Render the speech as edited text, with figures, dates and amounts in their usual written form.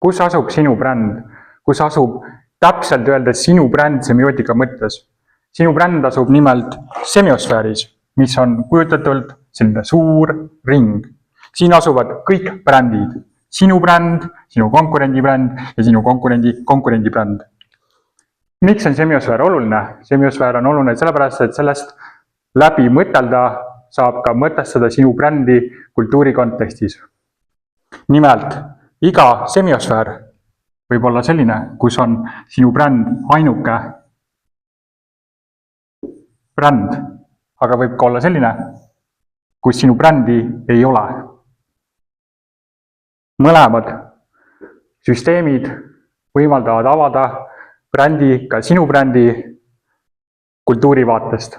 Kus asub sinu bränd? Kus asub täpselt öeldes sinu bränd semiootika mõttes? Sinu bränd asub nimelt semiosfääris, mis on kujutatult selline suur ring. Siin asuvad kõik brändid. Sinu bränd, sinu konkurendi bränd ja sinu konkurendi bränd. Miks on semiosfäär oluline? Semiosfäär on oluline sellepärast, et sellest läbi mõtelda saab ka mõtestada sinu brändi kultuuri kontekstis. Nimelt, iga semiosfäär võib olla selline, kus on sinu bränd ainuke bränd, aga võib ka olla selline, kus sinu brändi ei ole. Mõlemad süsteemid võimaldavad avada brändi, ka sinu brändi kultuurivaatest.